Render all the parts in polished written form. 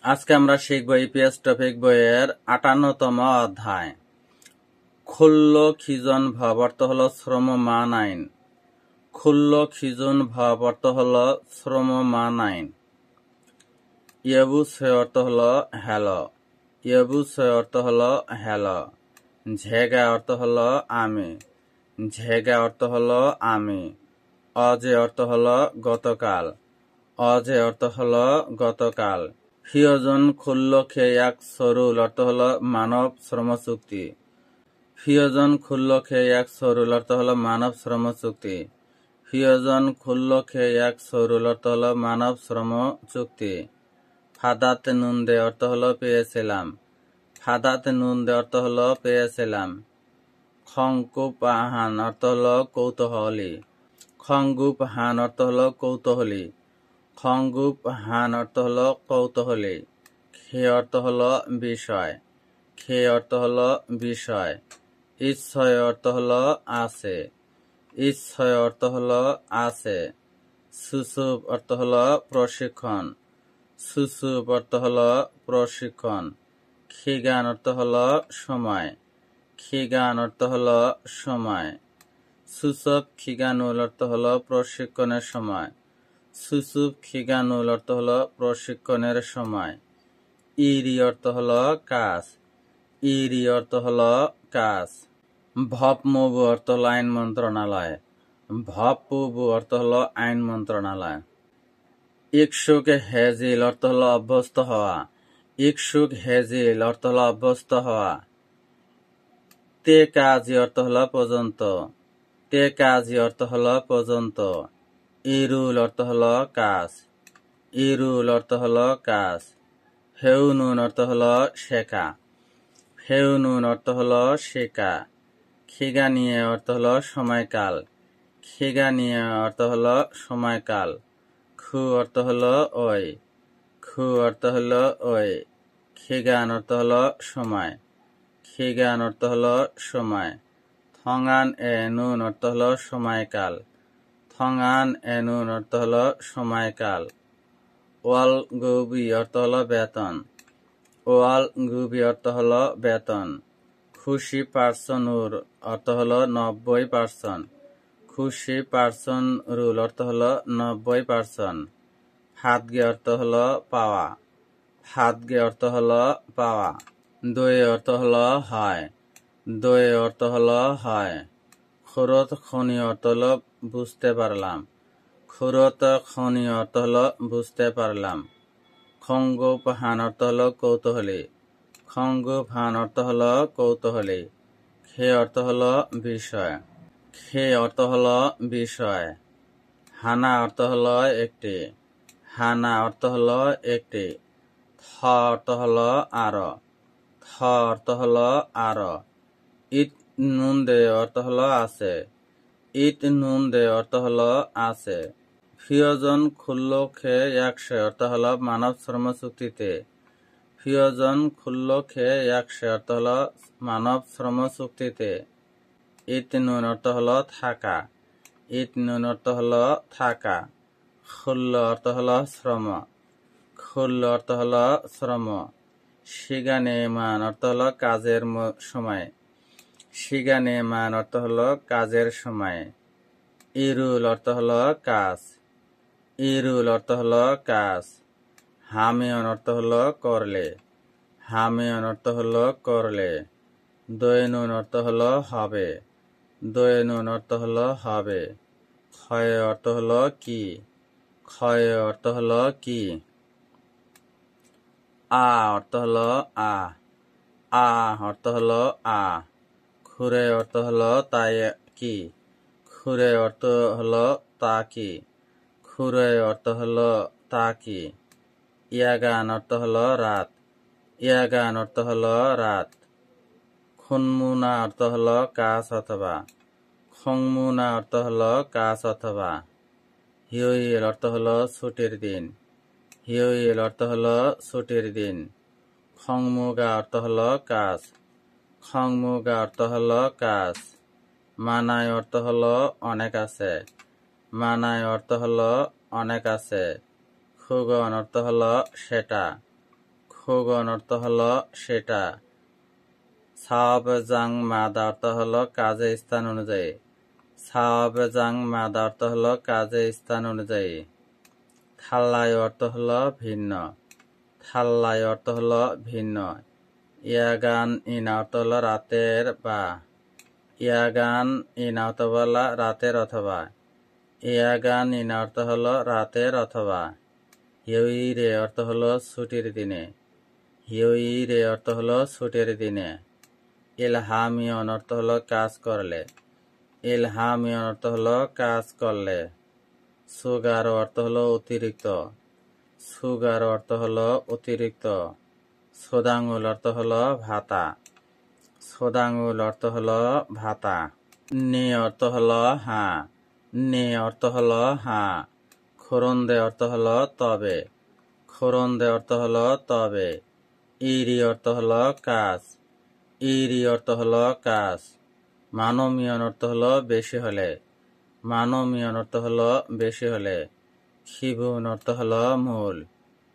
আজকে আমরা শিখব ইপিএস টপিক বইয়ের 58তম অধ্যায়। খুল্ল খিজন ভাব অর্থ হল শ্রম মান আইন। খুল্ল খিজন ভাব অর্থ হল শ্রম মান আইন। ইয়েবুসে অর্থ হল হ্যালো। ইয়েবুসে অর্থ হল হ্যালো। ঝেগা অর্থ হল আমি। ঝেগা অর্থ হল আমি। অজে অর্থ হল গতকাল। অজে অর্থ হল গতকাল। ফিয়জন খুল্ল খে এক সরুল অর্থ হল মানব শ্রম চুক্তি। ফিয়জন খুল্ল খে এক সরুল অর্থ হল মানব শ্রম চুক্তি। ফিয়জন খুল্ল খে এক সরুল অর্থ হল মানব শ্রম চুক্তি। ফাদাতে নুন দে অর্থ হল পেয়েছিলাম। ফাদাতে নুন দে অর্থ হল পেয়েছিলাম। খংকুপ হান অর্থ হল কৌতূহলী। খংগুপ হান অর্থ হল কৌতূহলী। খংগুপ হান অর্থ হল কৌতূহলী। খে অর্থ হল বিষয়। খে অর্থ হল বিষয়। ইচ্ছয় অর্থ হল আছে। ইচ্ছয় অর্থ হল আছে। সুসুপ অর্থ হল প্রশিক্ষণ। সুসুপ অর্থ হল প্রশিক্ষণ। খিগান অর্থ হল সময়। খিগান অর্থ হল সময়। সুসব খিগানুল অর্থ হল প্রশিক্ষণের সময়। সুসুপ খিগানুল অর্থ হল প্রশিক্ষণের সময়। ইরি অর্থ হল কাজ। ইরি অর্থ হল কাজ। ভপমবু অর্থ হল আইন মন্ত্রণালয়। ভপবু অর্থ হল আইন মন্ত্রণালয়। ইকসুক হেজিল অর্থ হল অভ্যস্ত হওয়া। ইকসুক হেজিল অর্থ হল অভ্যস্ত হওয়া। তে কাজি অর্থ হল পর্যন্ত। তে কাজি অর্থ হল পর্যন্ত। ইরুল অর্থ হল কাজ। ইরুল অর্থ হল কাজ। ফেউনুন অর্থ হল শেখা। ফেউনুন অর্থ হল শেখা। খিগানিয়ে অর্থ হল সময়কাল। খিগানিয়ে অর্থ হল সময়কাল। খু অর্থ হল ওই। খু অর্থ হল ওই। খিগান অর্থ হল সময়। খিগান অর্থ হল সময়। থঙান এ নুন অর্থ হল সময়কাল। থঙান এ নুন অর্থ হল সময়কাল। ওয়াল গুবি অর্থ হল বেতন। ওয়াল গুবি অর্থ হল বেতন। খুশি পার্সনুর অর্থ হল 90%। খুশি পার্সন রুল অর্থ হল 90%। হাতগে অর্থ হল পাওয়া। হাতগে অর্থ হল পাওয়া। দয়ে অর্থ হল হয়। দয়ে অর্থ হল হয়। খরত খনি অর্থ হল বুঝতে পারলাম। খরত খনি অর্থ হল বুঝতে পারলাম। খঙ্গুপ হান অর্থ হল কৌতূহলী। খঙ্গুপ হান অর্থ হল কৌতূহলী। খে অর্থ হল বিষয়। খে অর্থ হল বিষয়। হানা অর্থ হল একটি। হানা অর্থ হল একটি। থ অর্থ হল আরো। থ অর্থ হল আরো। ইট নুন দে অর্থ হল আছে। ইট নুন দে অর্থ হল আছে। ফিয়জন খুল্ল খে 100 অর্থ হল মানব শ্রম চুক্তিতে। ফিয়জন খুল্ল খে 100 অর্থ হল মানব শ্রম চুক্তিতে। ইট নুন অর্থ হল থাকা। ইট নুন অর্থ হল থাকা। খুল্ল অর্থ হল শ্রম। খুল্ল অর্থ হল শ্রম। শিগানে মান অর্থ হল কাজের সময়। শিগানে মান অর্থ হল কাজের সময়। ইরুল অর্থ হল কাজ। ইরুল অর্থ হল কাজ। হামিয়ন অর্থ হল করলে। হামিয়ন অর্থ হল করলে। দৈনুন অর্থ হল হবে। দৈনুন অর্থ হল হবে। ক্ষয় অর্থ হল কি। ক্ষয় অর্থ হল কি। আ অর্থ হল আ। আ অর্থ হল আ। খুরে অর্থ হল তাই কি। খুরে অর্থ হল তা কি। খুরে অর্থ হল তা কি। ইয়াগান অর্থ হল রাত। ইয়াগান অর্থ হল রাত। খুনমুনা অর্থ হল কাজ অথবা। খংমুনা অর্থ হল কাজ অথবা। হিউইল অর্থ হল ছুটির দিন। হিউইল অর্থ হল ছুটির দিন। খংমুগা অর্থ হল কাজ। খংমুগা অর্থ হল কাজ। মানায় অর্থ হল অনেক আছে। মানায় অর্থ হল অনেক আছে। খুগন অর্থ হল সেটা। খুগন অর্থ হলো সেটা। সাওয়াব জাং মাদা অর্থ হলো কাজে স্থান অনুযায়ী। সাওয়াব জাং মাদা অর্থ হলো কাজে স্থান অনুযায়ী। থাল্লাই অর্থ হলো ভিন্ন। থাল্লাই অর্থ হলো ভিন্ন। ইয়াগান ইনা অর্থ হলো রাতের বা। ইয়াগান ইনা অর্থ বলা রাতের অথবা। ইয়াগান ইনা অর্থ হলো রাতের অথবা। হিউইরে অর্থ হলো ছুটির দিনে। হিউইরে অর্থ হলো ছুটির দিনে। ইলহামিয়ন অর্থ হলো কাজ করলে। ইলহামিয়ন অর্থ হলো কাজ করলে। সুগার অর্থ হলো অতিরিক্ত। সুগার অর্থ হলো অতিরিক্ত। সোদাঙ্গুল অর্থ হলো ভাতা। সোদাঙ্গুল অর্থ হলো ভাতা। নে অর্থ হলো হ্যাঁ। নে অর্থ হলো হ্যাঁ। খোরন্দে অর্থ হলো তবে। খোরন্দে অর্থ হলো তবে। ইরি অর্থ হলো কাজ। ইরি অর্থ হলো কাজ। মানবীয়ন অর্থ হলো বেশি হলে। মানবীয়ন অর্থ হলো বেশি হলে। খিবুন অর্থ হলো মূল।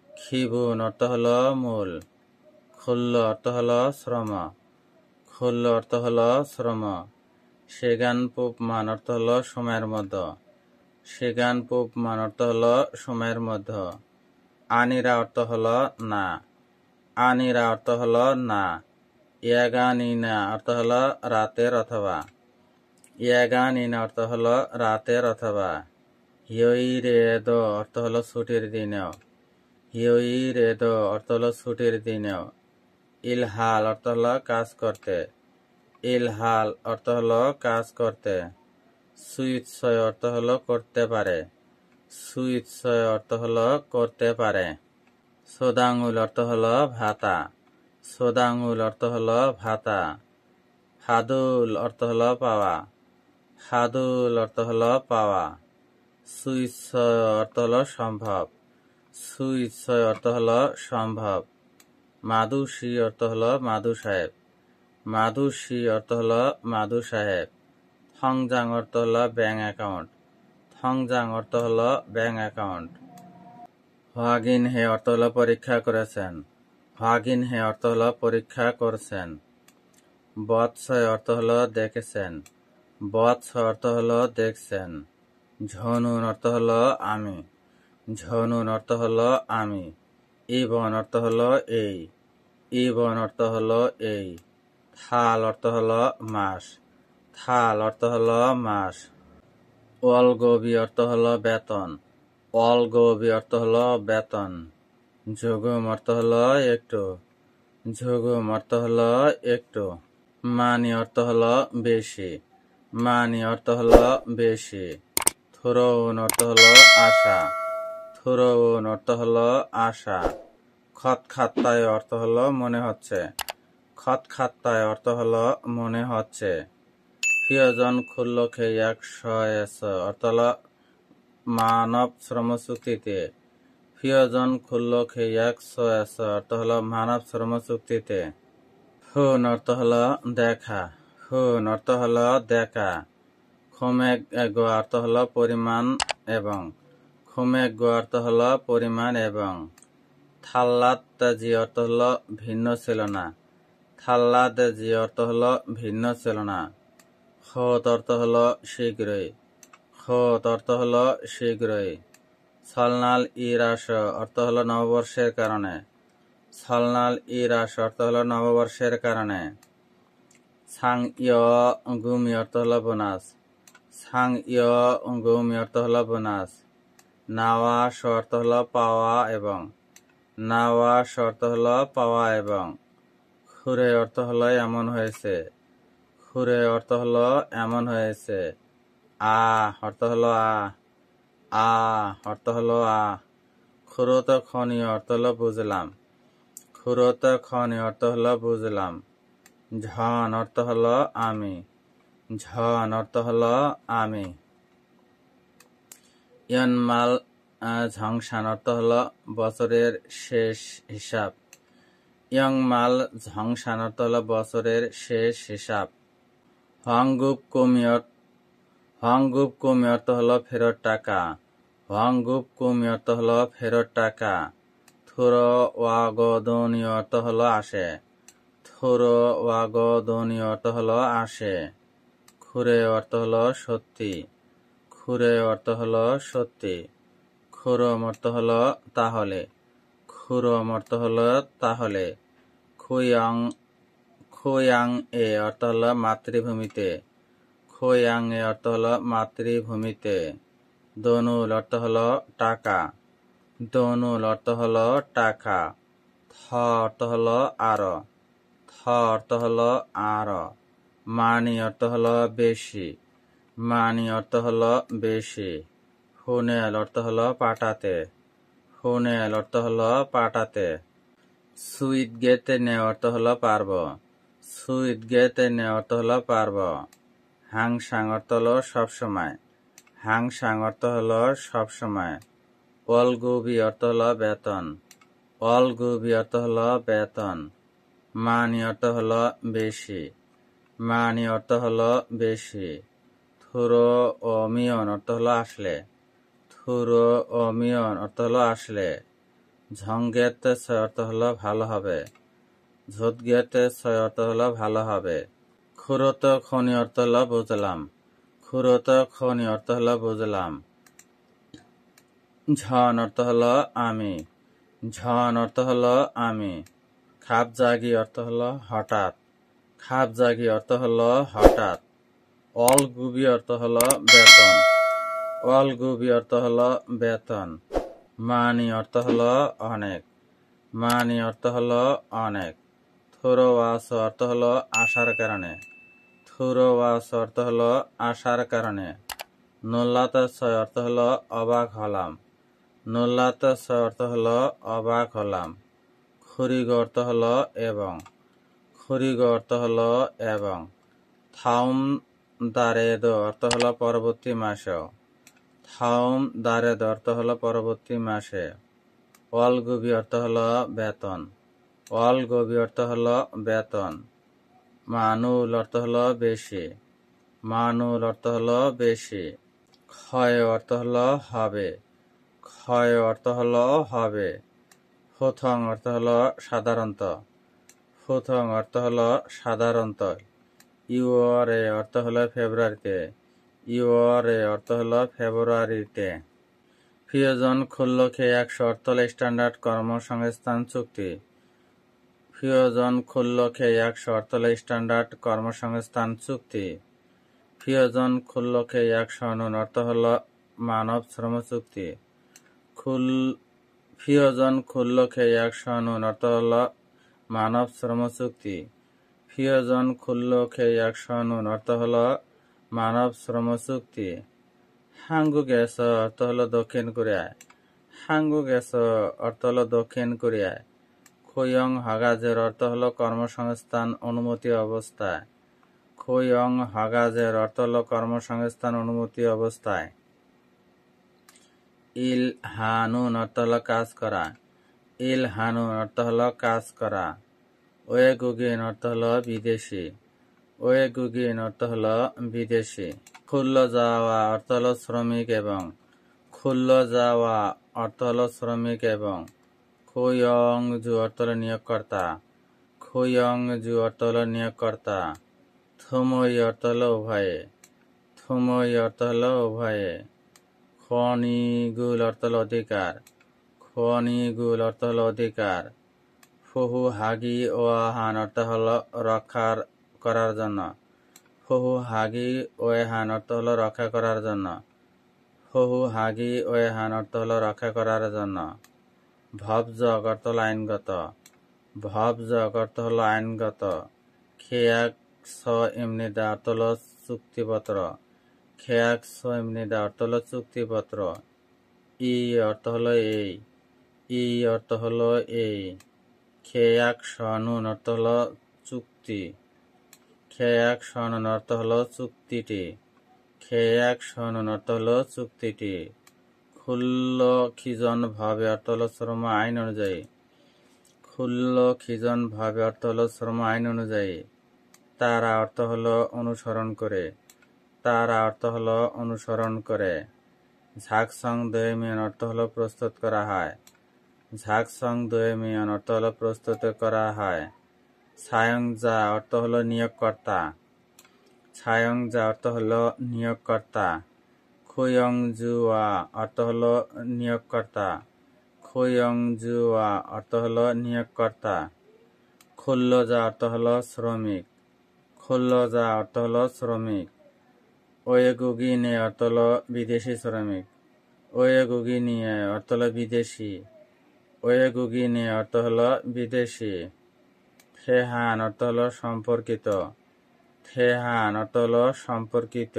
খিবুন অর্থ হলো মূল। খুল্ল অর্থ হলো শ্রম। খুল্ল অর্থ হলো শ্রম। সেগান পূব মান অর্থ হলো সময়ের মধ্যে। সেগান পূব মান অর্থ হলো সময়ের মধ্যে। আনিরা অর্থ হলো না। আনিরা অর্থ হলো না। ইয়াগানিনা অর্থ হলো রাতের অথবা। ইয়াগানিনা অর্থ হলো রাতের অথবা। হিয়ইরেদো অর্থ হলো ছুটির দিনেও। হিয়ইরেদো অর্থ হলো ছুটির দিনেও। ইলহাল অর্থ হলো কাজ করতে। ইলহাল অর্থ হলো কাজ করতে। সুইৎসয় অর্থ হলো করতে পারে। সুইৎসয় অর্থ হলো করতে পারে। সোদাঙ্গুল অর্থ হলো ভাতা। সোদাঙ্গুল অর্থ হলো ভাতা। হাদুল অর্থ হলো পাওয়া। হাদুল অর্থ হলো পাওয়া। সুইৎসয় অর্থ হলো সম্ভব। সুইৎসয় অর্থ হলো সম্ভব। মাদুসি অর্থ হলো মাদু সাহেব। মাদুসি অর্থ হলো মাদু সাহেব। থংজাং অর্থ হলো ব্যাংক অ্যাকাউন্ট। থংজাং অর্থ হলো ব্যাংক অ্যাকাউন্ট। হোয়াগিন হে অর্থ হলো পরীক্ষা করেছেন। হোয়াগিন হে অর্থ হলো পরীক্ষা করছেন। বৎসয় অর্থ হলো দেখেছেন। বৎস অর্থ হলো দেখছেন। ঝনুন অর্থ হলো আমি। ঝনুন অর্থ হলো আমি। ইবন অর্থ হলো এই। ইবন অর্থ হলো এই। থাল অর্থ হলো মাস। থাল অর্থ হলো মাস। অলগবি অর্থ হলো বেতন। অলগবি অর্থ হলো বেতন। ঝুগুম অর্থ হলো একটু। ঝুগুম অর্থ হলো একটু। মানি অর্থ হলো বেশি। মানি অর্থ হলো বেশি। থুরৌন অর্থ হলো আশা। থুরৌন অর্থ হলো আশা। খতখাত্তায় অর্থ হলো মনে হচ্ছে। খতখাত্তায় অর্থ হলো মনে হচ্ছে। প্রিয়জন খুল্ল খেয়াক শয়েস অর্থ হলো মানব শ্রম চুক্তিতে। প্রিয়জন খুল্ল খেয়াক শয়েস অর্থ হলো মানব শ্রম চুক্তিতে। হুন অর্থ হলো দেখা। হুন অর্থ হলো দেখা। খুমেক গো অর্থ হলো পরিমাণ এবং। খুমেক গো অর্থ হলো পরিমাণ এবং। থাল্লাত জি অর্থ হলো ভিন্ন ছিল না। থাল্লাত জি অর্থ হলো ভিন্ন ছিল না। খোত অর্থ হলো শীঘ্রই। খোত অর্থ হলো শীঘ্রই। ছলনাল ইরাস অর্থ হলো নববর্ষের কারণে। ছলনাল ইরাস অর্থ হলো নববর্ষের কারণে। সাং ইয় গুমি অর্থ হলো বোনাস। সাং ইয় গুমি অর্থ হলো বোনাস। নাওয়াস অর্থ হলো পাওয়া এবং। নাওয়াস অর্থ হলো পাওয়া এবং। খুরে অর্থ হলো এমন হয়েছে। খুরে অর্থ হলো এমন হয়েছে। আ অর্থ হলো আ। আ অর্থ হলো আ। খুরত খনি অর্থ হলো বুঝলাম। খুরত খনি অর্থ হলো বুঝলাম। ঝন অর্থ হলো আমি। ঝন অর্থ হলো আমি। ইয়নমাল ঝংসান অর্থ হলো বছরের শেষ হিসাব। ইয়ংমাল ঝংসান অর্থ হলো বছরের শেষ হিসাব। হংগুপ কুমি অর্থ হলো ফেরত টাকা। হংগুপ কুমি অর্থ হলো ফেরত টাকা। থুর ওয়াগদনি অর্থ হলো আসে। থুর ওয়াগদনি অর্থ হলো আসে। খুরে অর্থ হলো সত্যি। খুরে অর্থ হলো সত্যি। খুরম অর্থ হলো তাহলে। খুরম অর্থ হলো তাহলে। খুয়াং খুয়াং এ অর্থ হলো মাতৃভূমিতে। খুয়াং এ অর্থ হলো মাতৃভূমিতে। দনুল অর্থ হলো টাকা। দনুল অর্থ হলো টাকা। থ অর্থ হলো আরো। থ অর্থ হলো আরো। মানি অর্থ হলো বেশি। মানি অর্থ হলো বেশি। হুনেল অর্থ হলো পাঠাতে। হুনেল অর্থ হলো পাঠাতে। সুইট গেতে নে অর্থ হলো পারব। সুইট গেতে নে অর্থ হলো পারব। হাংসাং অর্থ হলো সবসময়। হাংসাং অর্থ হলো সবসময়। অলগুবি অর্থ হলো বেতন। অলগুবি অর্থ হলো বেতন। মানি অর্থ হলো বেশি। মানি অর্থ হলো বেশি। থুরো ও মিয়ন অর্থ হলো আসলে। থুরো ও মিয়ন অর্থ হলো আসলে। ঝঙ্গেতে ছয় অর্থ হলো ভালো হবে। ঝোদগেতে ছয় অর্থ হলো ভালো হবে। খুরত খনি অর্থ হলো বুঝলাম। খুরত খনি অর্থ হলো বুঝলাম। ঝন অর্থ হলো আমি। ঝন অর্থ হলো আমি। খাপজাগি অর্থ হলো হঠাৎ। খাপজাগি অর্থ হলো হঠাৎ। অলগুবি অর্থ হলো বেতন। অলগুবি অর্থ হলো বেতন। মানি অর্থ হলো অনেক। মানি অর্থ হলো অনেক। থুরোওয়াস অর্থ হলো আসার কারণে। থুরোওয়াস অর্থ হলো আসার কারণে। নোল্লাতে ছয় অর্থ হলো অবাক হলাম। নোল্লাতে ছয় অর্থ হলো অবাক হলাম। খুরিগ অর্থ হলো এবং। খুরিগ অর্থ হলো এবং। থাউম দারেদ অর্থ হলো পরবর্তী মাসে। থাউম দারেদ অর্থ হলো পরবর্তী মাসে। অলগুবি অর্থ হলো বেতন। অলগুবি অর্থ হলো বেতন। মানুল অর্থ হলো বেশি। মানুল অর্থ হলো বেশি। ক্ষয় অর্থ হলো হবে। ক্ষয় অর্থ হলো হবে। ফুথং অর্থ হলো সাধারণত। ফুথং অর্থ হলো সাধারণত। ইউরে অর্থ হলো ফেব্রুয়ারিতে। ইউরে অর্থ হলো ফেব্রুয়ারিতে। ফিওজন খুল্লকে 100 অর্থ হলো স্ট্যান্ডার্ড কর্মসংস্থান চুক্তি। ফিওজন খুল্লকে 100 অর্থ হলো স্ট্যান্ডার্ড কর্মসংস্থান চুক্তি। ফিওজন খুল্লকে 100 নুন অর্থ হলো মানব শ্রম চুক্তি। ফিওজন খুল্লকে 100 নুন অর্থ হলো মানব শ্রম চুক্তি। ফিওজন খুল্লকে 100 নুন অর্থ হলো মানব শ্রম চুক্তি। হাঙ্গুগেস অর্থ হলো দক্ষিণ কোরিয়ায়। হাঙ্গুগেস অর্থ হলো দক্ষিণ কোরিয়ায়। খোয়ং হাগাজের অর্থ হলো কর্মসংস্থান অনুমতি অবস্থায়। খোয়ং হাগাজের অর্থ হলো কর্মসংস্থান অনুমতি অবস্থায়। ইল হানুন অর্থ হলো কাজ করা। ইল হানুন অর্থ হলো কাজ করা। ওয়েগুগিন অর্থ হলো বিদেশি। ওয়েগুগিন অর্থ হলো বিদেশি। খুল্ল যাওয়া অর্থ হলো শ্রমিক এবং। খুল্ল যাওয়া অর্থ হলো শ্রমিক এবং। খোয়ং জু অর্থ হলো নিয়োগকর্তা। খোয়ং জু অর্থ হলো নিয়োগকর্তা। থুমই অর্থ হলো উভয়ে। থুমই অর্থ হলো উভয়ে। খনিগুল অর্থ হলো অধিকার। খনিগুল অর্থ হলো অধিকার। ফুহু হাগি ও হান অর্থ হলো রক্ষা করার জন্য। ফুহু হাগি ও হান অর্থ হলো রক্ষা করার জন্য। ফুহু হাগি ও হান অর্থ হলো রক্ষা করার জন্য। ভবজগ অর্থ হলো আইনগত। ভবজগ অর্থ হলো আইনগত। খেয়াক স এমনিদা অর্থ হলো চুক্তিপত্র। খেয়াক স এমনিদা অর্থ হলো চুক্তিপত্র। ই অর্থ হলো এই। ই অর্থ হলো এই। খেয়াক সনুন অর্থ হলো চুক্তি। খেয়াক সনুন অর্থ হলো চুক্তিটি। খেয়াক সনুন অর্থ হলো চুক্তিটি। খুল্ল খিজন ভাবে অর্থ হলো শ্রম আইন অনুযায়ী। খুল্ল খিজন ভাবে অর্থ হলো শ্রম আইন অনুযায়ী। তারা অর্থ হলো অনুসরণ করে। তারা অর্থ হলো অনুসরণ করে। ঝাকসং দৈমিয়ন অর্থ হলো প্রস্তুত করা হয়। ঝাকসং দোয়েমিয়ন অর্থ হলো প্রস্তুত করা হয়। ছায়ংজা অর্থ হলো নিয়োগকর্তা। ছায়ংজা অর্থ হলো নিয়োগকর্তা। খুয়ংজুয়া অর্থ হলো নিয়োগকর্তা। খুয়ংজুয়া অর্থ হলো নিয়োগকর্তা। খুল্লজা অর্থ হলো শ্রমিক। খুল্লজা অর্থ হলো শ্রমিক। ওয়েগুগিনে অর্থ হলো বিদেশি শ্রমিক। ওয়েগুগিনিয়ে অর্থ হলো বিদেশি। ওয়েগুগিনে অর্থ হলো বিদেশি। থেহান অর্থ হলো সম্পর্কিত। থেহান অর্থ হলো সম্পর্কিত।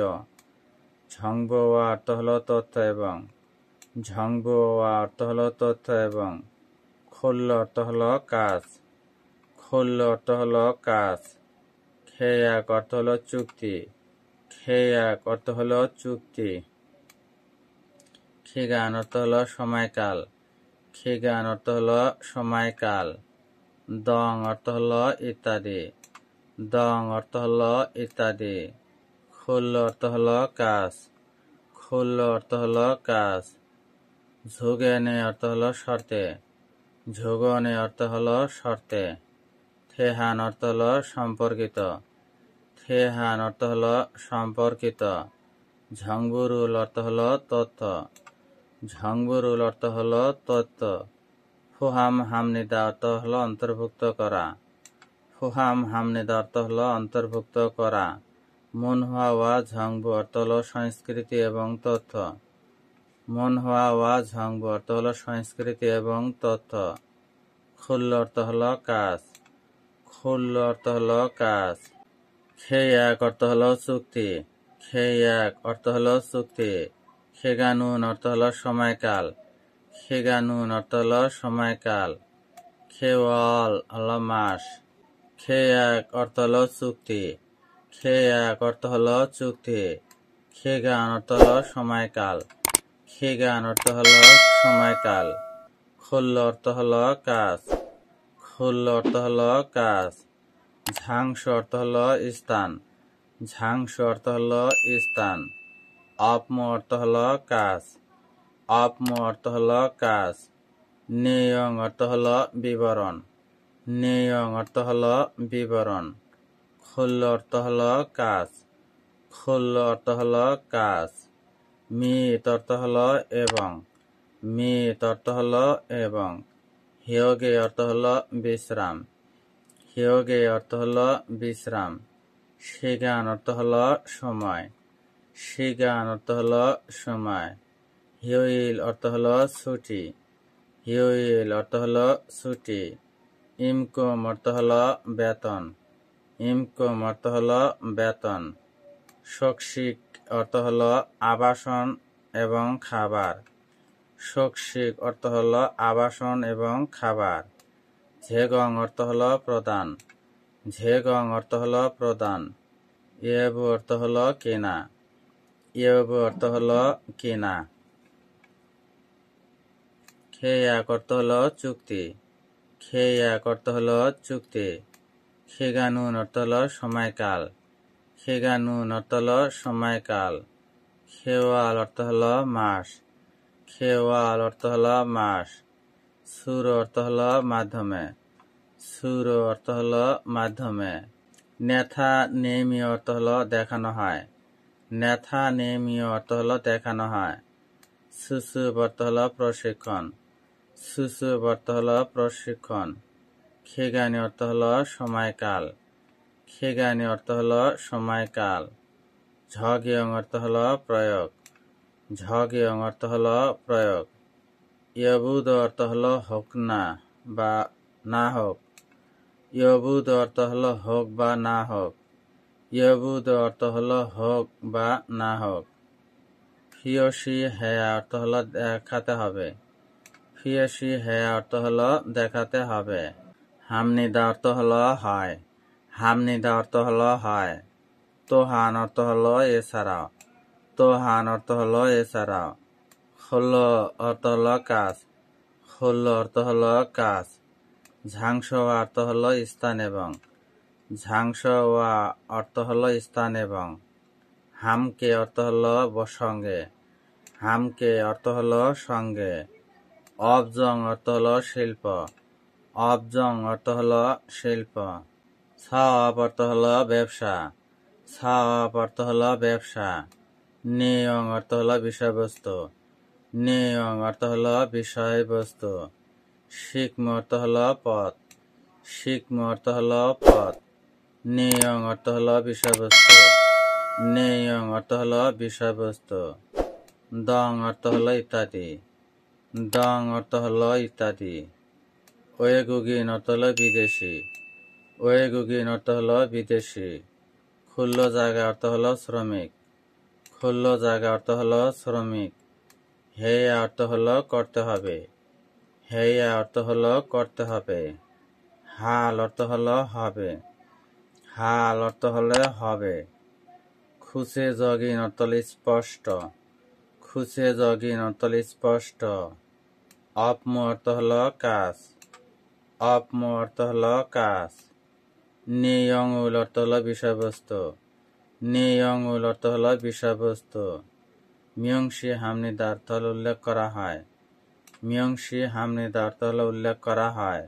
ঝংবোয়া অর্থ হলো তথ্য এবং। ঝংবোয়া অর্থ হলো তথ্য এবং। খুল্ল অর্থ হলো কাজ। খুল্ল অর্থ হলো কাজ। খেয়াক অর্থ হলো চুক্তি। খেয়াক অর্থ হলো চুক্তি। খিগান অর্থ হলো সময়কাল। খিগান অর্থ হলো সময়কাল। দং অর্থ হলো ইত্যাদি। দং অর্থ হলো ইত্যাদি। খুল্ল অর্থ হলো কাজ। খুল্ল অর্থ হলো কাজ। ঝুগেনে অর্থ হলো শর্তে। ঝুগনে অর্থ হলো শর্তে। থেহান অর্থ হলো সম্পর্কিত। থেহান অর্থ হলো সম্পর্কিত। ঝংবুরুল অর্থ হলো তথ্য। ঝংবুরুল অর্থ হলো তথ্য। ফুহাম হামনিদা অর্থ হলো অন্তর্ভুক্ত করা। ফুহাম হামনিদা অর্থ হলো অন্তর্ভুক্ত করা। মুনহুয়া ওয়া ঝংবু অর্থ হলো সংস্কৃতি এবং তথ্য। মুনহুয়া ওয়া ঝংবু অর্থ হলো সংস্কৃতি এবং তথ্য। খুল্ল অর্থ হলো কাজ। খুল্ল অর্থ হলো কাজ। খেয়াক অর্থ হলো চুক্তি। খেয়াক অর্থ হলো চুক্তি। খেগানুন অর্থ হলো সময়কাল। খেগানুন অর্থ হলো সময়কাল। খেওয়াল হলো মাস। খেয়াক অর্থ হলো চুক্তি। খেয়াক অর্থ হলো চুক্তি। খেগান অর্থ হলো সময়কাল। খেগান অর্থ হলো সময়কাল। খুল্ল অর্থ হলো কাজ। খুল্ল অর্থ হলো কাজ। ঝাংস অর্থ হলো স্থান। ঝাংস অর্থ হলো স্থান। অপম অর্থ হলো কাজ। অপম অর্থ হলো কাজ। নেয়ং অর্থ হলো বিবরণ। নেয়ং অর্থ হলো বিবরণ। খুল্ল অর্থ হলো কাজ। খুল্ল অর্থ হলো কাজ। মিত অর্থ হলো এবং। মিত অর্থ হলো এবং। হিয়োগে অর্থ হলো বিশ্রাম। হিয়োগে অর্থ হলো বিশ্রাম। শিগান অর্থ হলো সময়। শিগান অর্থ হলো সময়। হিয়োইল অর্থ হলো ছুটি। হিয়োইল অর্থ হলো ছুটি। ইমকুম অর্থ হলো বেতন। ইমকুম অর্থ হলো বেতন। শোকশিক অর্থ হলো আবাসন এবং খাবার। শোকশিক অর্থ হলো আবাসন এবং খাবার। ঝেগং অর্থ হলো প্রদান। ঝেগং অর্থ হলো প্রদান। ইয়েবু অর্থ হলো কেনা। ইয়েবু অর্থ হলো কেনা। খেয়াক অর্থ হলো চুক্তি। খেয়াক অর্থ হলো চুক্তি। খেগানুন অর্থ হলো সময়কাল। খেগানুন অর্থ হলো সময়কাল। খেওয়াল অর্থ হলো মাস। খেওয়াল অর্থ হলো মাস। সুর অর্থ হলো মাধ্যমে। সুর অর্থ হলো মাধ্যমে। নেথা নেমীয় অর্থ হলো দেখানো হয়। নেথা নেমীয় অর্থ হলো দেখানো হয়। সুসুব অর্থ হলো প্রশিক্ষণ। সুসুব অর্থ হলো প্রশিক্ষণ। খেগানি অর্থ হলো সময়কাল। খেগানি অর্থ হলো সময়কাল। ঝগিয়ং অর্থ হলো প্রয়োগ। ঝগিয়ং অর্থ হলো প্রয়োগ। ইয়বুদ অর্থ হলো হোক না বা না হোক। ইয়বুদ অর্থ হলো হোক বা না হোক। ইয়বুদ অর্থ হলো হোক বা না হোক। ফিয়সি হেয়া অর্থ হলো দেখাতে হবে। ফিয়সি হেয়া অর্থ হলো দেখাতে হবে। হামনিদা অর্থ হলো হয়। হামনিদা অর্থ হলো হয়। তোহান অর্থ হলো এছাড়াও। তোহান অর্থ হলো এছাড়াও। খুল্ল অর্থ হলো কাজ। খুল্ল অর্থ হলো কাজ। ঝাংস অর্থ হলো স্থান এবং। ঝাংস অর্থ হলো স্থান এবং। হামকে অর্থ হলো সঙ্গে। হামকে অর্থ হলো সঙ্গে। অবজং অর্থ হলো শিল্প। অবজং অর্থ হলো শিল্প। সাওয়াব অর্থ হলো ব্যবসা। সাওয়াব অর্থ হলো ব্যবসা। নিয়ং অর্থ হলো বিষয়বস্তু। নিয়ং অর্থ হলো বিষয়বস্তু। শিকম অর্থ হলো পথ। শিকম অর্থ হলো পথ। নিয়ং অর্থ হলো বিষয়বস্তু। নিয়ং অর্থ হলো বিষয়বস্তু। দং অর্থ হলো ইত্যাদি। দং অর্থ হলো ইত্যাদি। ওয়েগুগিন অর্থ হলো বিদেশি। ওয়েগুগিন অর্থ হলো বিদেশি। ক্ষুল্ল জায়গা অর্থ হলো শ্রমিক। ক্ষুল্ল জায়গা অর্থ হলো শ্রমিক। হেয়া অর্থ হলো করতে হবে। হেয়া অর্থ হলো করতে হবে। হাল অর্থ হলো হবে। হাল অর্থ হলে হবে। খুশে জগিন অর্থ হলো স্পষ্ট। খুশে জগিন অর্থ হলো স্পষ্ট। অপম অর্থ হলো কাজ। অপম অর্থ হলো কাজ। নিয়ংউল অর্থ হলো বিষয়বস্তু। নিয়ংউল অর্থ হলো বিষয়বস্তু। মিয়ংসি হামনিদা অর্থ হলো উল্লেখ করা হয়। মিয়ংসি হামনিদা অর্থ হলো উল্লেখ করা হয়।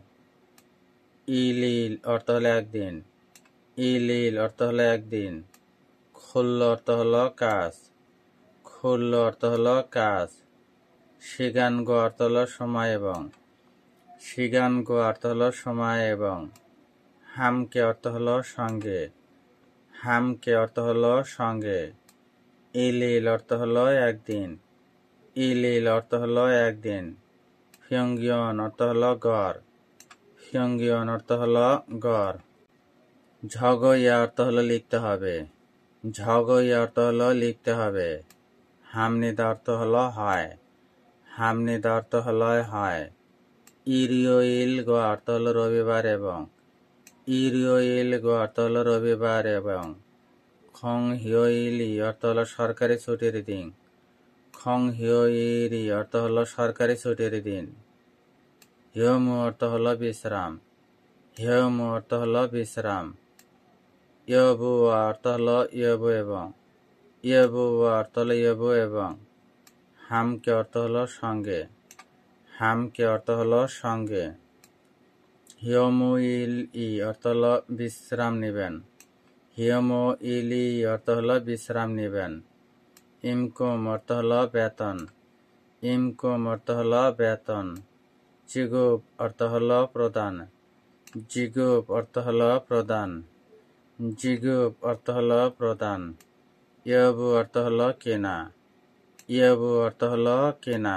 ইলিল অর্থ হলো একদিন। ইলিল অর্থ হলো একদিন। খুল্ল অর্থ হলো কাজ। খুল্ল অর্থ হলো কাজ। সিগানগো অর্থ হলো সময় এবং। সিগানগো অর্থ হলো সময় এবং। হামকে অর্থ হলো সঙ্গে। হামকে অর্থ হলো সঙ্গে। ইলিল অর্থ হলো একদিন। ইলিল অর্থ হলো একদিন। ফিয়ংগিয়ন অর্থ হলো গড়। ফিয়ংগিয়ন অর্থ হলো গড়। ঝগইয়া অর্থ হলো লিখতে হবে। ঝগইয়া অর্থ হলো লিখতে হবে। হামনিদা অর্থ হলো হয়। হামনিদা অর্থ হলো হয়। ইরিওইল গো অর্থ হলো রবিবার এবং। ইরিওইল গো অর্থ হলো রবিবার এবং। খং হিওইলি অর্থ হলো সরকারি ছুটির দিন। খং হিওইরি অর্থ হলো সরকারি ছুটির দিন। হিয়মু অর্থ হলো বিশ্রাম। হিয়মু অর্থ হলো বিশ্রাম। ইয়বু অর্থ হলো ইয়বু এবং। ইয়বু অর্থ হলো ইয়বু এবং। হামকে অর্থ হলো সঙ্গে। হামকে অর্থ হলো সঙ্গে। হিয়মু ইল ই অর্থ হলো বিশ্রাম নেবেন। হিয়মু ইল ই অর্থ হলো বিশ্রাম নেবেন। ইমকুম অর্থ হলো বেতন। ইমকুম অর্থ হলো বেতন। জিগুপ অর্থ হলো প্রদান। জিগুপ অর্থ হলো প্রদান। জিগুপ অর্থ হলো প্রদান। ইয়বু অর্থ হলো কেনা। ইয়বু অর্থ হলো কেনা।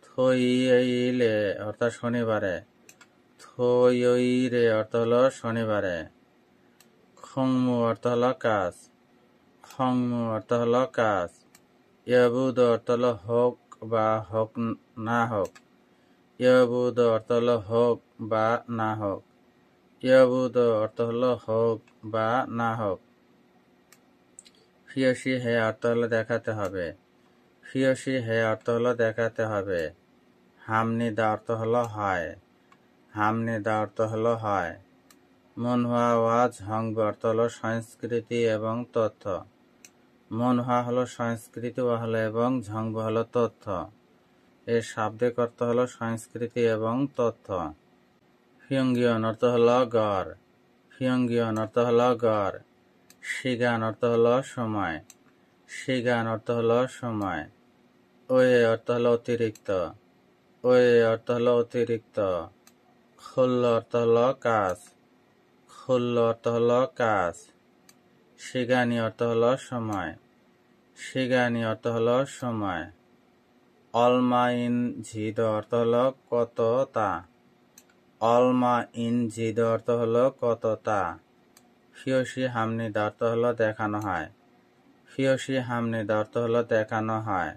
থইলে অর্থাৎ শনিবারে। থইরে অর্থ হলো শনিবারে। খংমু অর্থ হলো কাজ। খংমু অর্থ হলো কাজ। ইয়বুদ অর্থ হলো হোক বা হোক না হোক। ইয়বুদ অর্থ হলো হোক বা না হোক। ইয়বুদ অর্থ হলো হোক বা না হোক। ফিয়সি হে অর্থ হলো দেখাতে হবে। ফিয়সি হে অর্থ হলো দেখাতে হবে। হামনিদা অর্থ হলো হয়। হামনিদা অর্থ হলো হয়। মনহুয়া ওয়াজ হংব অর্থ হলো সংস্কৃতি এবং তথ্য। মনহুয়া হলো সংস্কৃতি হলো এবং ঝংব হলো তথ্য। এর শাব্দিক অর্থ হলো সংস্কৃতি এবং তথ্য। ফিয়ংগিয়ন অর্থ হলো গড়। ফিয়ংগিয়ন অর্থ হলো গড়। সিগান অর্থ হলো সময়। সিগান অর্থ হলো সময়। ওয়ে অর্থ হলো অতিরিক্ত। ওয়ে অর্থ হলো অতিরিক্ত। খুল্ল অর্থ হলো কাজ। খুল্ল অর্থ হলো কাজ। সিগানি অর্থ হলো সময়। সিগানি অর্থ হলো সময়। অলমা ইন ঝিদ অর্থ হলো কত তা। অলমা ইন ঝিদ অর্থ হলো কত তা। ফিয়সি হামনিদা অর্থ হলো দেখানো হয়। ফিয়সি হামনিদা অর্থ হলো দেখানো হয়।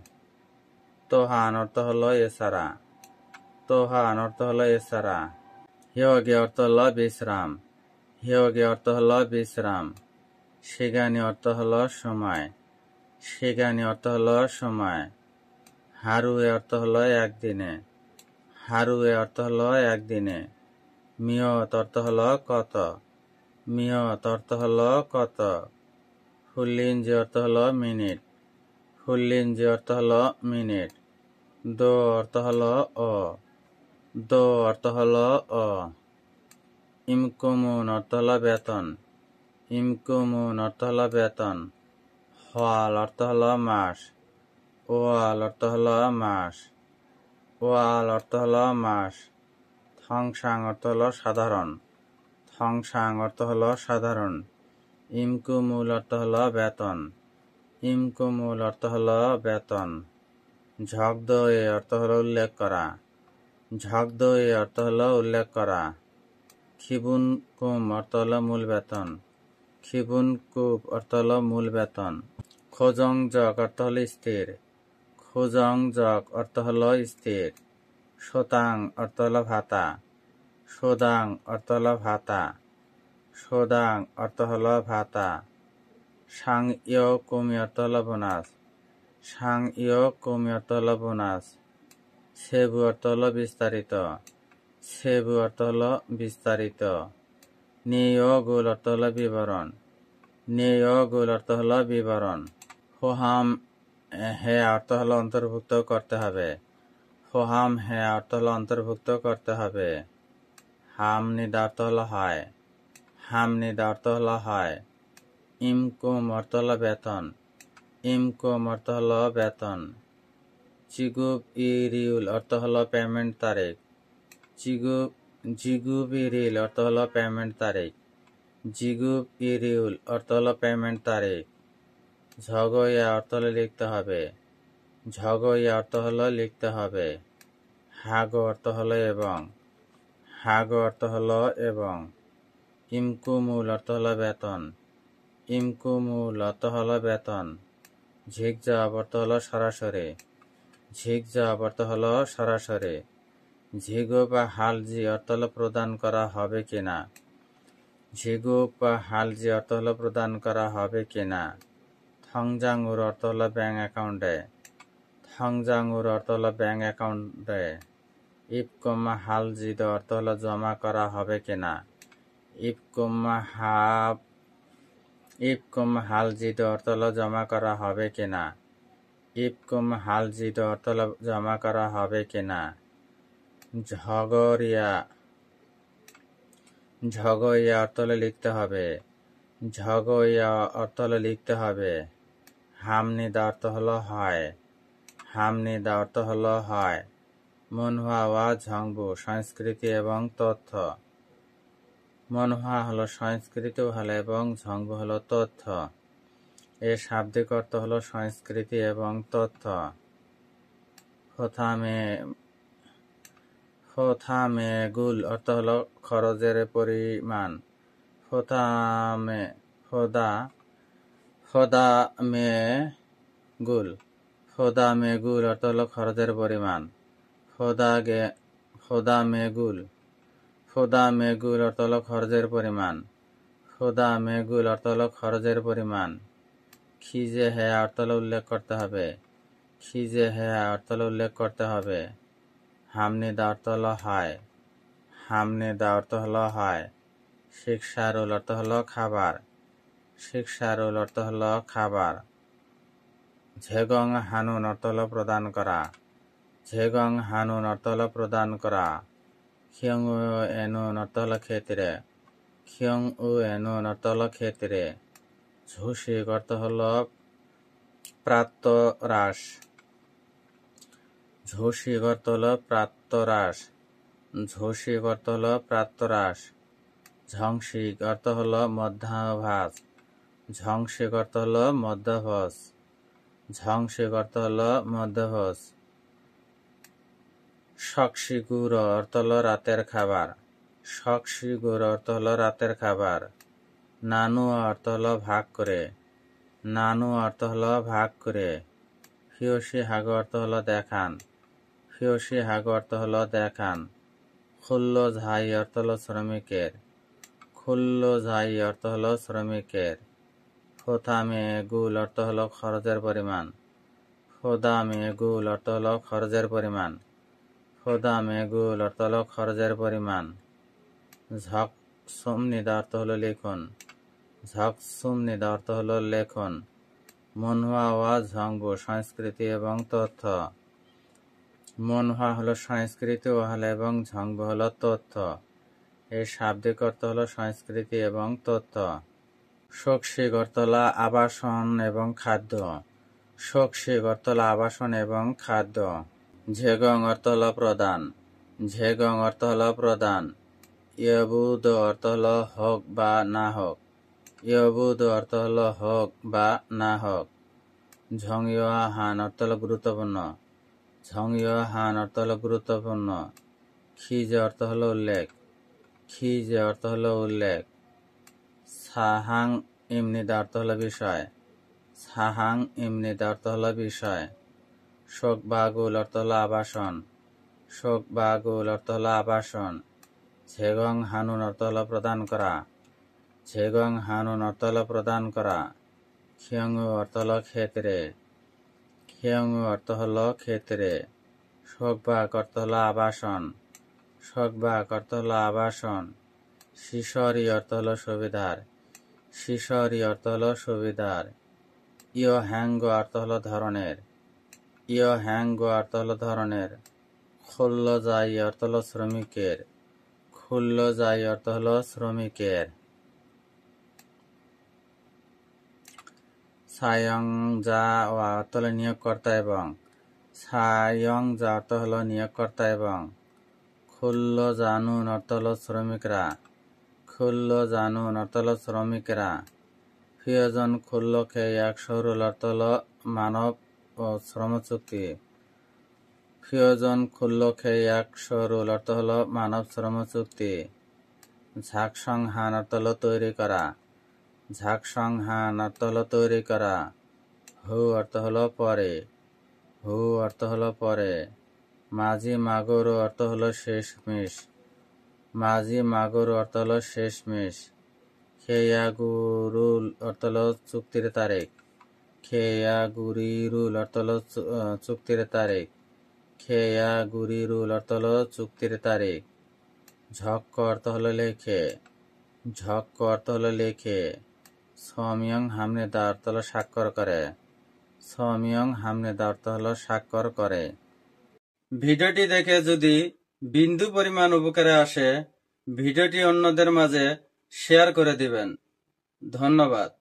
তোহান অর্থ হলো এছাড়া। তোহান অর্থ হলো এছাড়া। হিয়গে অর্থ হলো বিশ্রাম। হিয়গে অর্থ হলো বিশ্রাম। সিগানি অর্থ হলো সময়। সিগানি অর্থ হলো সময়। হারুয়ে অর্থ হলো একদিনে। হারুয়ে অর্থ হলো একদিনে। মিয়ত অর্থ হলো কত। মিয়ত অর্থ হলো কত। হুল্লিঞ্জি অর্থ হলো মিনিট। হুল্লিঞ্জি অর্থ হলো মিনিট। দো অর্থ হলো ও, দো অর্থ হলো ও। ইমকুমুন অর্থ হলো বেতন, ইমকুমুন অর্থ হলো বেতন। হওয়াল অর্থ হলো মাস, ওয়াল অর্থ হলো মাস, ওয়াল অর্থ হলো মাস। থংসাং অর্থ হলো সাধারণ, থংসাং অর্থ হলো সাধারণ। ইমকুমুল অর্থ হলো বেতন, ইমকুমুল অর্থ হলো বেতন। ঝকদয়ে অর্থ হলো উল্লেখ করা, ঝকদয়ে অর্থ হলো উল্লেখ করা। খিবুন কুম অর্থ হলো মূল বেতন, খিবুন কুব অর্থ হলো মূল বেতন। খোজং জক অর্থ হলো স্থির, খোজং জক অর্থ হলো স্থির। সোতাং অর্থ হলো ভাতা, সোদাং অর্থ হলো ভাতা, সোদাং অর্থ হলো ভাতা। সাং ইয় কুমি অর্থ হলো বোনাস, সাং ইয় কুমি অর্থ হলো বোনাস। সেবু অর্থ হলো বিস্তারিত, সেবু অর্থ হলো বিস্তারিত। নিয় গুল অর্থ হলো বিবরণ, নিয় গুল অর্থ হলো বিবরণ। হোহাম হে অর্থ হলো অন্তর্ভুক্ত করতে হবে, হোহাম হে অর্থ হলো অন্তর্ভুক্ত করতে হবে। হাম নিদা অর্থ হলো হয়, হাম নিদা অর্থ হলো হয়। ইমকুম অর্থ হলো বেতন, ইমকুম অর্থ হলো বেতন। চিগুব ইরিউল অর্থ হলো পেমেন্ট তারিখ, চিগুব জিগুব ইরিল অর্থ হলো পেমেন্ট তারিখ, জিগুব ইরিউল অর্থ হলো পেমেন্ট তারিখ। ঝগইয়া অর্থ হলো লিখতে হবে, ঝগইয়া অর্থ হলো লিখতে হবে। হাগো অর্থ হলো এবং, হাগো অর্থ হলো এবং। ইমকুমুল অর্থ হলো বেতন, ইমকুমুল অর্থ হলো বেতন। ঝিকঝাপ অর্থ হলো সরাসরি, ঝিকঝাপ অর্থ হলো সরাসরি। ঝিগু বা হালজি অর্থ হলো প্রদান করা হবে কিনা, ঝিগু বা হালজি অর্থ হলো প্রদান করা হবে কিনা। থংজাঙ্গুর অর্থ হলো ব্যাংক অ্যাকাউন্টে, থংজাঙ্গুর অর্থ হলো ব্যাংক অ্যাকাউন্টে। ইপকমা হালজিদ অর্থ হলো জমা করা হবে কিনা, ইপকমা হালজিদ অর্থ হলো জমা করা হবে কিনা, ইপকমা হালজিদ অর্থ হলো জমা করা হবে কিনা। ঝগড়িয়া, ঝগইয়া অর্থ হলো লিখতে হবে, ঝগইয়া অর্থ হলো লিখতে হবে। হামনিদা অর্থ হলো হয়, হামনিদা অর্থ হলো হয়। মনহুয়া ওয়া ঝংবু সংস্কৃতি এবং তথ্য, মনহুয়া হলো সংস্কৃতি হলো এবং ঝংবু হলো তথ্য। এর শাব্দিক অর্থ হলো সংস্কৃতি এবং তথ্য। হোথামে গুল অর্থ হলো খরচের পরিমাণ, হোথামে হোদা, হোদামে গুল, হোদামে গুল অর্থ হলো খরচের পরিমাণ। হোদামে গুল, হোদামে গুল অর্থ হলো খরচের পরিমাণ, হোদামে গুল অর্থ হলো খরচের পরিমাণ। খিজে হ্যাঁ অর্থ হলো উল্লেখ করতে হবে, খিজে হ্যাঁ অর্থ হলো উল্লেখ করতে হবে। হামনিদা অর্থ হলো হয়, হামনিদা অর্থ হলো হয়। শিক্ষারুল অর্থ হলো খাবার, শিক্ষারুল অর্থ হলো খাবার। ঝেগং হানুন অর্থ হলো প্রদান করা, ঝেগং হানুন অর্থ হলো প্রদান করা। খিয়ং উ এনুন অর্থ হলো ক্ষেত্রে, খিয়ং উ এনুন অর্থ হলো ক্ষেত্রে। ঝুশিক অর্থ হলো প্রাতরাশ, ঝুশিক অর্থ হলো প্রাতরাশ, ঝুশিক অর্থ হলো প্রাতরাশ। ঝংশিক অর্থ হলো মধ্যাহ্নাভাস, ঝংশিক অর্থ হলো মধ্যাহ্নাভাস, ঝংশিক অর্থ হলো মধ্যাহ্নাভাস। শকশিগুর অর্থ হলো রাতের খাবার, শকশিগুর অর্থ হলো রাতের খাবার। নানু অর্থ হলো ভাগ করে, নানু অর্থ হলো ভাগ করে। ফিওশি হাগো অর্থ হলো দেখান, ফিওশি হাগো অর্থ হলো দেখান। খুল্লো ঝাই অর্থ হলো শ্রমিকের, খুল্লো ঝাই অর্থ হলো শ্রমিকের। ফোথামে গুল অর্থ হলো খরচের পরিমাণ, ফোদামে গুল অর্থ হলো খরচের পরিমাণ, ফোদামে গুল অর্থ হলো খরচের পরিমাণ। ঝক সুমনিদা অর্থ হলো লিখুন, ঝক সুমনিদা অর্থ হলো লেখন। মনহুয়া ওয়া ঝংবু সংস্কৃতি এবং তথ্য। মনহা হলো সংস্কৃতি, ওহালা এবং ঝংব হলো তথ্য। এর শাব্দিক অর্থ হলো সংস্কৃতি এবং তথ্য। শোকশিক অর্থ হলো আবাসন এবং খাদ্য। শোকশিক অর্থ হলো আবাসন এবং খাদ্য। ঝেগং অর্থ হলো প্রদান। ঝেগং অর্থ হলো প্রদান। ইয়বুদ অর্থ হলো হোক বা না হোক। ইয়বুদ অর্থ হলো হোক বা না হোক। ঝংইয়া হান অর্থ হলো গুরুত্বপূর্ণ। ঝংইয়া হান অর্থ হলো গুরুত্বপূর্ণ। খিজে অর্থ হলো উল্লেখ। খিজে অর্থ হলো উল্লেখ। সাহাং ইমনিদা অর্থ হলো বিষয়। সাহাং ইমনিদা অর্থ হলো বিষয়। শোক বাগুল অর্থ হলো আবাসন। শোক বাগুল অর্থ হলো আবাসন। ঝেগং হানুন অর্থ হলো প্রদান করা। ঝেগং হানুন অর্থ হলো প্রদান করা। খিয়ংউ অর্থ হলো ক্ষেত্রে। খিয়ংউ অর্থ হলো ক্ষেত্রে। শোকবাক অর্থ হলো আবাসন। শোকবাক অর্থ হলো আবাসন। শিশরি অর্থ হলো সুবিধার। শিশরি অর্থ হলো সুবিধার। ইয় হ্যাঙ্গ অর্থ হলো ধরনের। ইয় হ্যাঙ্গ অর্থ হলো ধরনের। খুল্ল যাই অর্থ হলো শ্রমিকের। খুল্ল যাই অর্থ হলো শ্রমিকের। সায়ং যা অর্থ হলো নিয়োগকর্তা এবং। সায়ং যা অর্থ হলো নিয়োগকর্তা এবং। খুল্ল জানুন অর্থ হলো শ্রমিকরা। খুল্ল জানুন অর্থ হলো শ্রমিকরা। ফিয়জন খুল্ল খেয়ে এক সরুল অর্থ হলো মানব ও শ্রম চুক্তি। ফিয়জন খুল্ল খেয়ে এক সরুল অর্থ হলো মানব শ্রম চুক্তি। ঝাকসং হান অর্থ হলো তৈরি করা। ঝাকসং হান অর্থ হলো তৈরি করা। হু অর্থ হলো পরে। হু অর্থ হলো পরে। মাঝি মাগুর অর্থ হলো শেষমেশ। মাঝি মাগুর অর্থ হলো শেষমেশ। খেয়াগুরুল অর্থ হলো চুক্তির তারিখ। খেয়াগুরিরুল অর্থ হলো চুক্তির তারিখ। খেয়াগুরিরুল অর্থ হলো চুক্তির তারিখ। ঝক্ক অর্থ হলো লেখে। ঝক্ক অর্থ হলো লেখে। সমিয়ং হামনেদা অর্থ হলো স্বাক্ষর করে। সমিয়ং হামনেদা অর্থ হলো স্বাক্ষর করে। ভিডিওটি দেখে যদি বিন্দু পরিমাণ উপকারে আসে, ভিডিওটি অন্যদের মাঝে শেয়ার করে দিবেন। ধন্যবাদ।